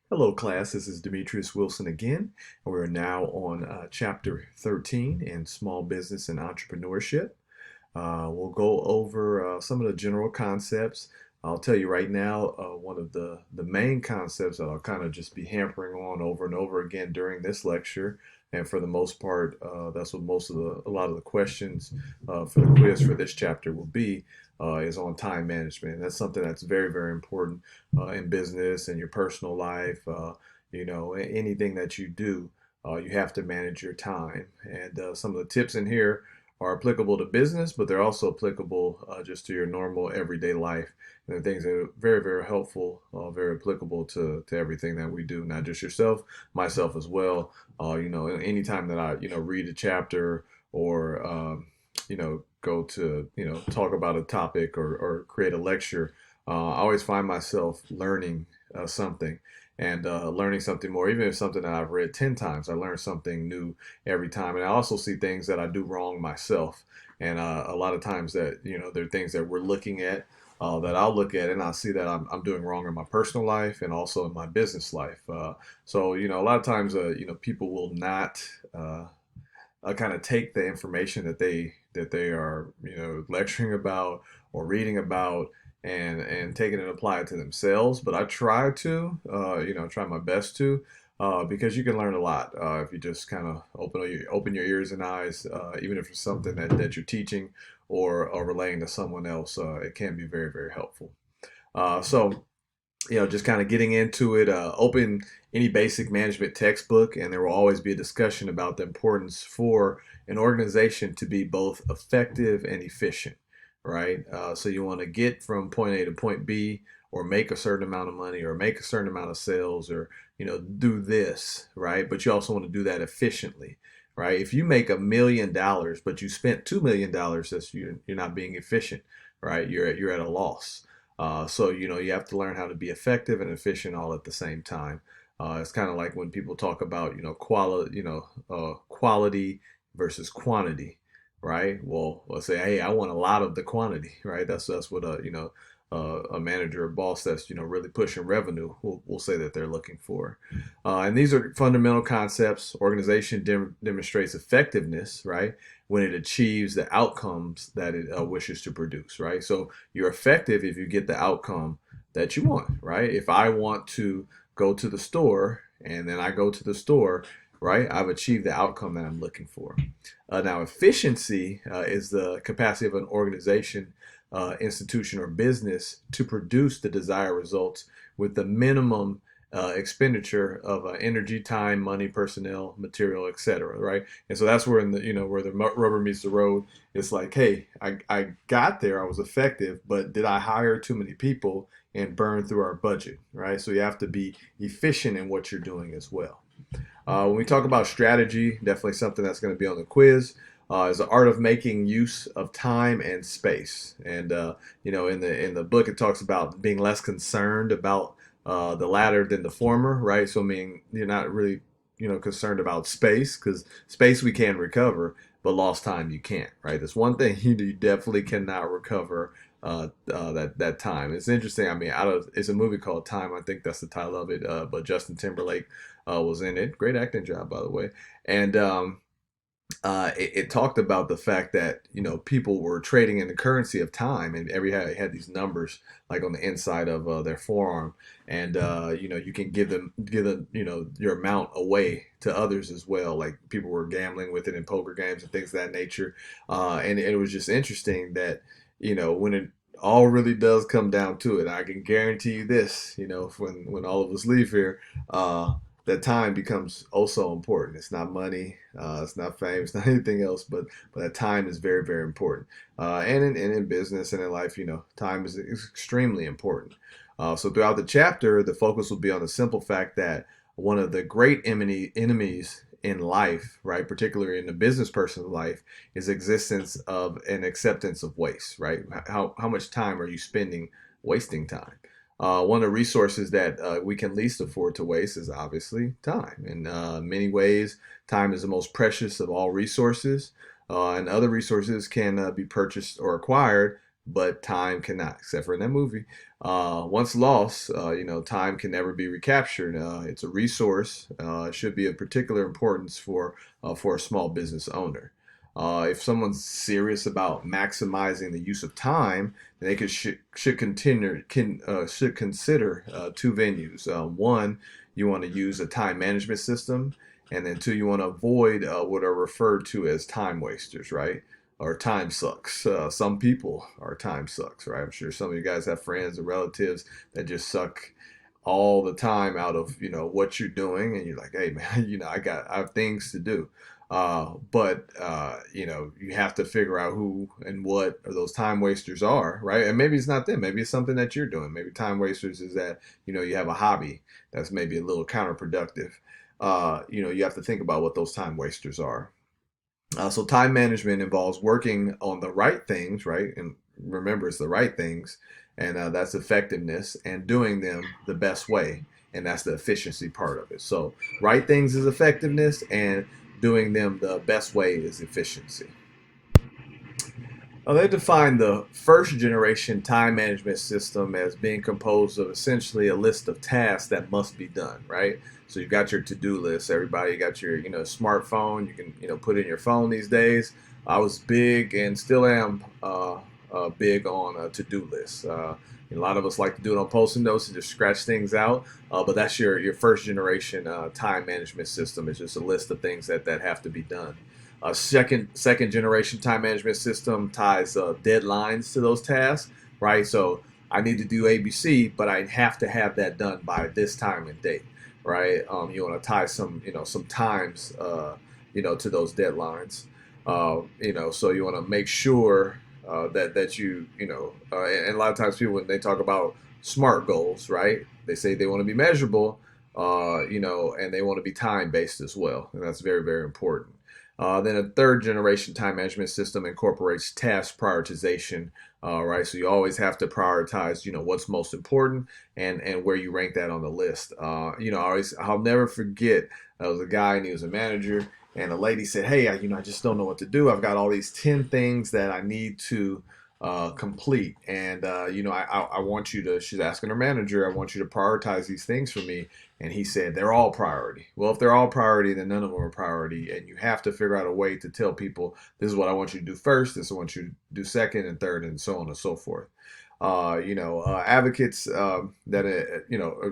Hello, class. This is Demetrius Wilson again, and we're now on chapter 13 in small business and entrepreneurship. We'll go over some of the general concepts. I'll tell you right now, one of the main concepts that I'll kind of just be hampering on over and over again during this lecture. And for the most part, that's what a lot of the questions for the quiz for this chapter will be, is on time management. And that's something that's very, very important in business and your personal life. Anything that you do, you have to manage your time. And some of the tips in here are applicable to business, but they're also applicable just to your normal everyday life. And they're things that are very, very helpful, very applicable to everything that we do, not just yourself, myself as well. Anytime that I, read a chapter or, go to, talk about a topic or create a lecture, I always find myself learning something and learning something more. Even if something that I've read 10 times, I learn something new every time. And I also see things that I do wrong myself. And a lot of times that, there are things that we're looking at that I'll look at and I'll see that I'm doing wrong in my personal life and also in my business life. A lot of times, people will not kind of take the information that they are, lecturing about or reading about and take it and apply it to themselves. But I try to, try my best to, because you can learn a lot if you just kind of open your ears and eyes, even if it's something that you're teaching or relaying to someone else. It can be very, very helpful. So just kind of getting into it, open any basic management textbook, and there will always be a discussion about the importance for an organization to be both effective and efficient, right? So you want to get from point A to point B, or make a certain amount of money, or make a certain amount of sales, or do this, right? But you also want to do that efficiently, right? If you make $1 million, but you spent $2 million, you're not being efficient, right? You're at a loss. So you have to learn how to be effective and efficient all at the same time. It's kind of like when people talk about quality versus quantity, right? Well, let's say, hey, I want a lot of the quantity, right? That's what a manager or boss that's really pushing revenue will say that they're looking for. And these are fundamental concepts. Organization demonstrates effectiveness, right, when it achieves the outcomes that it wishes to produce, right? So you're effective if you get the outcome that you want, right? If I want to go to the store and then I go to the store, right, I've achieved the outcome that I'm looking for. Now, efficiency is the capacity of an organization, institution, or business to produce the desired results with the minimum expenditure of energy, time, money, personnel, material, etc. Right, and so that's where where the rubber meets the road. It's like, hey, I got there, I was effective, but did I hire too many people and burn through our budget? Right, so you have to be efficient in what you're doing as well. When we talk about strategy, definitely something that's going to be on the quiz. Is the art of making use of time and space. And in the book, it talks about being less concerned about the latter than the former, right? So I mean, you're not really concerned about space, because space we can recover, but lost time you can't, right? That's one thing you definitely cannot recover. That time. It's interesting. I mean, it's a movie called Time. I think that's the title of it. But Justin Timberlake was in it. Great acting job, by the way. And it talked about the fact that people were trading in the currency of time, and had these numbers like on the inside of their forearm, and you can give them your amount away to others as well. Like people were gambling with it in poker games and things of that nature, and it was just interesting that when it all really does come down to it, I can guarantee you this: when all of us leave here, that time becomes also important. It's not money, it's not fame, it's not anything else, but that time is very, very important. And in business and in life, time is extremely important. So throughout the chapter, the focus will be on the simple fact that one of the great enemies in life, right, particularly in the business person's life, is existence of an acceptance of waste, right? How much time are you spending wasting time? One of the resources that we can least afford to waste is obviously time. In many ways, time is the most precious of all resources, and other resources can be purchased or acquired, but time cannot, except for in that movie. Once lost, time can never be recaptured. It's a resource. It should be of particular importance for a small business owner. If someone's serious about maximizing the use of time, they should consider two venues. One, you want to use a time management system, and then two, you want to avoid what are referred to as time wasters, right? Or time sucks. Some people are time sucks, right? I'm sure some of you guys have friends or relatives that just suck all the time out of what you're doing, and you're like, hey man, I have things to do. But you have to figure out who and what those time wasters are, right? And maybe it's not them. Maybe it's something that you're doing. Maybe time wasters is that you have a hobby that's maybe a little counterproductive. You have to think about what those time wasters are. So time management involves working on the right things, right? And remember, it's the right things, and that's effectiveness, and doing them the best way, and that's the efficiency part of it. So right things is effectiveness, and doing them the best way is efficiency. They define the first generation time management system as being composed of essentially a list of tasks that must be done, right? So you've got your to-do list. Everybody got your, smartphone. You can, put in your phone these days. I was big and still am big on to-do lists. A lot of us like to do it on post-it notes and just scratch things out. But that's your first generation time management system. It's just a list of things that have to be done. A second generation time management system ties deadlines to those tasks, right? So I need to do ABC, but I have to have that done by this time and date, right? You want to tie some times, to those deadlines. So you want to make sure that and a lot of times people, when they talk about SMART goals, right? They say they want to be measurable, and they want to be time based as well, and that's very, very important. Then a third generation time management system incorporates task prioritization, right? So you always have to prioritize, what's most important and where you rank that on the list. I'll never forget, there was a guy and he was a manager, and a lady said, hey, I just don't know what to do. I've got all these 10 things that I need to complete. And, I want you to, she's asking her manager, I want you to prioritize these things for me. And he said, they're all priority. Well, if they're all priority, then none of them are priority. And you have to figure out a way to tell people, this is what I want you to do first, this is what I want you to do second and third, and so on and so forth. Advocates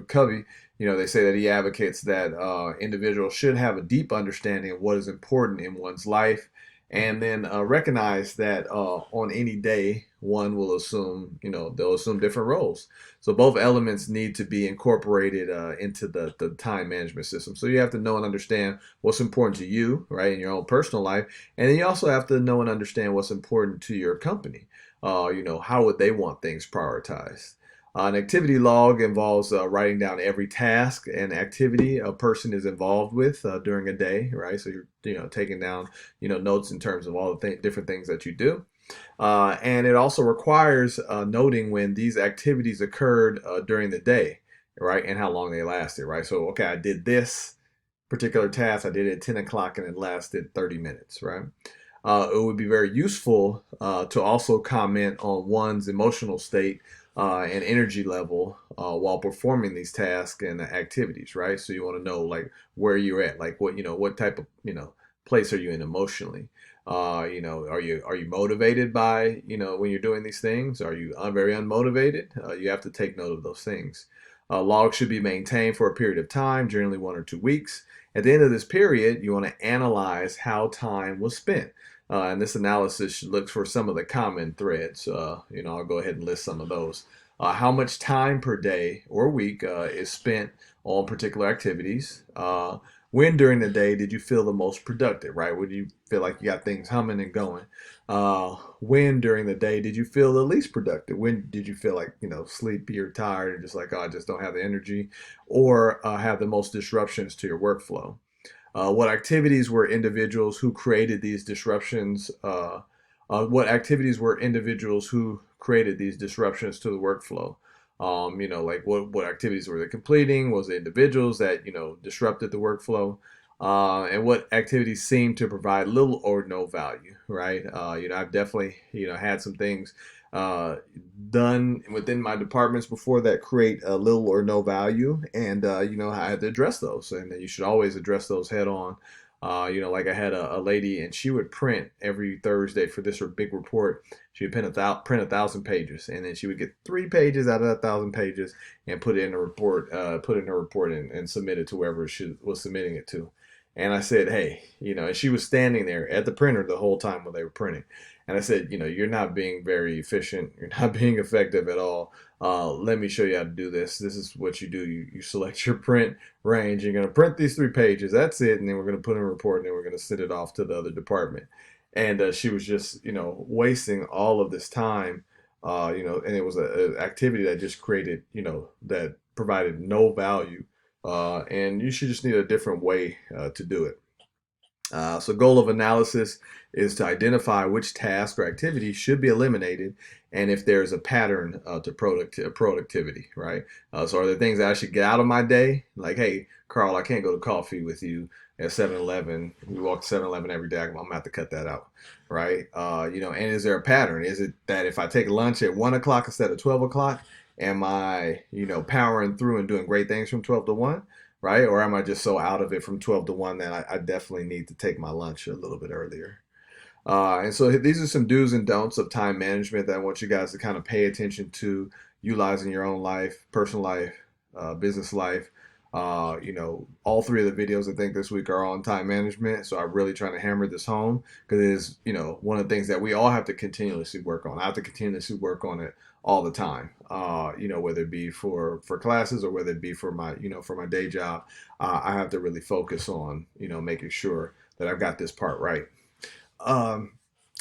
Covey, they say that he advocates that individuals should have a deep understanding of what is important in one's life, and then recognize that on any day, one will assume, they'll assume different roles. So both elements need to be incorporated into the time management system. So you have to know and understand what's important to you, right, in your own personal life, and then you also have to know and understand what's important to your company. How would they want things prioritized? An activity log involves writing down every task and activity a person is involved with during a day, right? So you're taking down notes in terms of all the different things that you do. And it also requires noting when these activities occurred during the day, right, and how long they lasted, right? So, okay, I did this particular task, I did it at 10 o'clock and it lasted 30 minutes, right? It would be very useful to also comment on one's emotional state and energy level while performing these tasks and activities, right? So you want to know like where you're at, like what type of place are you in emotionally? Are you motivated by when you're doing these things? Are you very unmotivated? You have to take note of those things. Logs should be maintained for a period of time, generally 1 or 2 weeks. At the end of this period, you want to analyze how time was spent. And this analysis looks for some of the common threads. I'll go ahead and list some of those. How much time per day or week is spent on particular activities? When during the day did you feel the most productive, right? When you feel like you got things humming and going? When during the day did you feel the least productive? When did you feel like, sleepy or tired and just like, oh, I just don't have the energy? Or have the most disruptions to your workflow? What activities were individuals who created these disruptions? What activities were individuals who created these disruptions to the workflow? Like what activities were they completing? Was it individuals that, disrupted the workflow? And what activities seem to provide little or no value, right? I've definitely, had some things uh, done within my departments before that create a little or no value, and I had to address those, and you should always address those head on. Like I had a lady, and she would print every Thursday for this big report. She would print 1,000 pages, and then she would get 3 pages out of that 1,000 pages and put it in a report, and submit it to whoever she was submitting it to. And I said, hey, and she was standing there at the printer the whole time when they were printing. And I said, you're not being very efficient. You're not being effective at all. Let me show you how to do this. This is what you do. You select your print range. You're going to print these 3 pages. That's it. And then we're going to put in a report, and then we're going to send it off to the other department. And she was just, wasting all of this time, and it was an activity that just created, that provided no value. And you should just need a different way to do it. So goal of analysis is to identify which task or activity should be eliminated, and if there's a pattern to productivity, right? So are there things that I should get out of my day? Like, hey, Carl, I can't go to coffee with you at 7-Eleven. We walk to 7-Eleven every day. I'm gonna have to cut that out, right? And is there a pattern? Is it that if I take lunch at 1 o'clock instead of 12 o'clock, am I, powering through and doing great things from 12 to 1? Right? Or am I just so out of it from 12 to 1 that I definitely need to take my lunch a little bit earlier? And so these are some do's and don'ts of time management that I want you guys to kind of pay attention to, utilizing your own life, personal life, business life. All three of the videos I think this week are on time management. So I'm really trying to hammer this home because it is, one of the things that we all have to continuously work on. I have to continuously work on it all the time. Whether it be for classes or whether it be for my day job, I have to really focus on, making sure that I've got this part right. Um,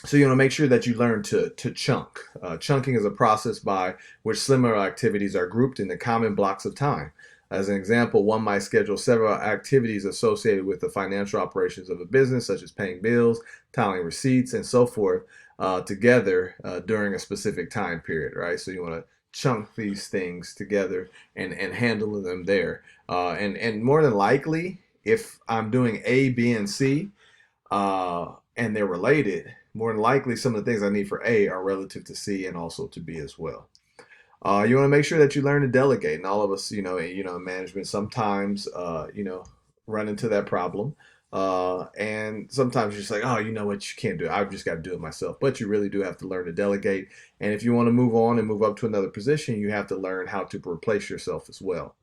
so make sure that you learn to chunk. Chunking is a process by which similar activities are grouped into common blocks of time. As an example, one might schedule several activities associated with the financial operations of a business, such as paying bills, tallying receipts, and so forth, together during a specific time period, right? So you want to chunk these things together and handle them there. And more than likely, if I'm doing A, B, and C, and they're related, more than likely some of the things I need for A are relative to C and also to B as well. You want to make sure that you learn to delegate, and all of us, in management, sometimes, run into that problem. And sometimes you're just like, oh, you know what, you can't do it. I've just got to do it myself. But you really do have to learn to delegate. And if you want to move on and move up to another position, you have to learn how to replace yourself as well.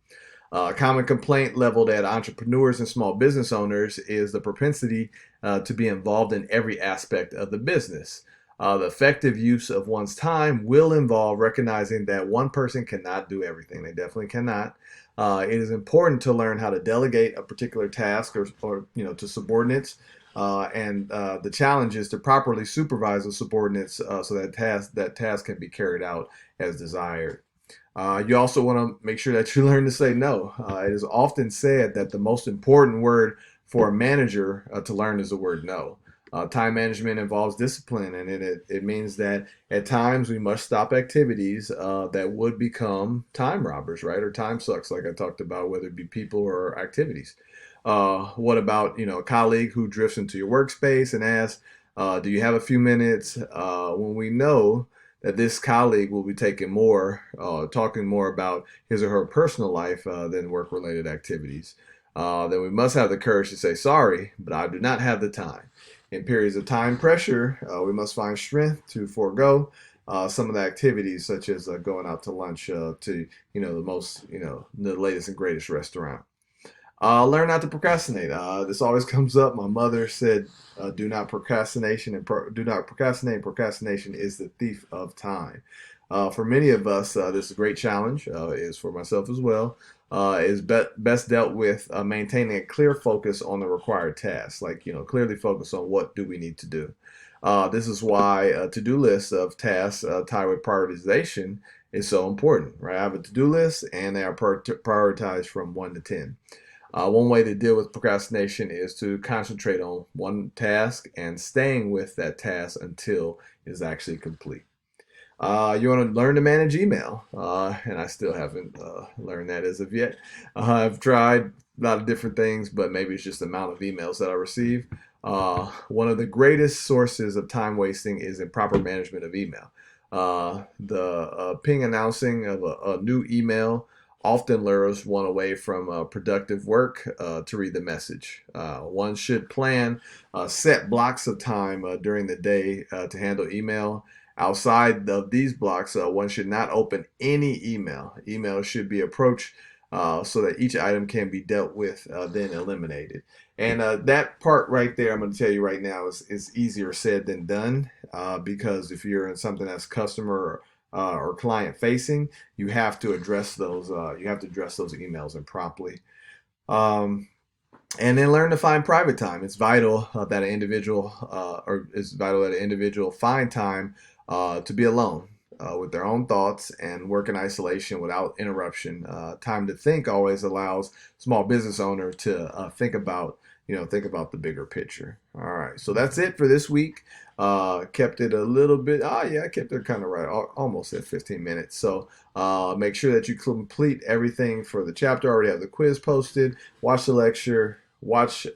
A common complaint leveled at entrepreneurs and small business owners is the propensity to be involved in every aspect of the business. The effective use of one's time will involve recognizing that one person cannot do everything. They definitely cannot. It is important to learn how to delegate a particular task or to subordinates. And the challenge is to properly supervise the subordinates so that task can be carried out as desired. You also want to make sure that you learn to say no. It is often said that the most important word for a manager to learn is the word no. Time management involves discipline, and it means that at times we must stop activities that would become time robbers, right? Or time sucks, like I talked about, whether it be people or activities. What about, a colleague who drifts into your workspace and asks, do you have a few minutes? When we know that this colleague will be talking more about his or her personal life than work-related activities, then we must have the courage to say, sorry, but I do not have the time. In periods of time pressure, we must find strength to forego some of the activities, such as going out to lunch to, the latest and greatest restaurant. Learn not to procrastinate. This always comes up. My mother said, "Do not procrastination and do not procrastinate. Procrastination is the thief of time." For many of us, this is a great challenge. Is for myself as well. Is best dealt with maintaining a clear focus on the required tasks. Like clearly focus on what do we need to do. This is why a to-do list of tasks tied with prioritization is so important. Right? I have a to-do list, and they are prioritized from 1 to 10. One way to deal with procrastination is to concentrate on one task and staying with that task until it is actually complete. You want to learn to manage email, and I still haven't learned that as of yet. I've tried a lot of different things, but maybe it's just the amount of emails that I receive. One of the greatest sources of time wasting is improper management of email. The ping announcing of a new email often lures one away from productive work to read the message. One should plan set blocks of time during the day to handle email. Outside of these blocks, one should not open any email. Email should be approached so that each item can be dealt with, then eliminated. And that part right there, I'm going to tell you right now, is easier said than done because if you're in something that's customer or client facing, you have to address those. You have to address those emails and promptly. Um, and then learn to find private time. It's vital that an individual, or it's vital that an individual find time to be alone with their own thoughts and work in isolation without interruption. Time to think always allows small business owner to think about the bigger picture. All right, so that's it for this week. Kept it a little bit. Oh yeah, I kept it kind of right, almost at 15 minutes. So make sure that you complete everything for the chapter. I already have the quiz posted. Watch the lecture. Watch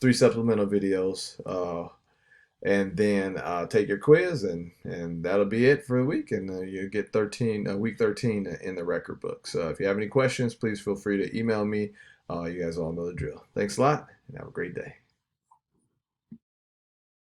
3 supplemental videos. And then take your quiz, and that'll be it for the week. And you get week 13 in the record book. So if you have any questions, please feel free to email me. You guys all know the drill. Thanks a lot, and have a great day.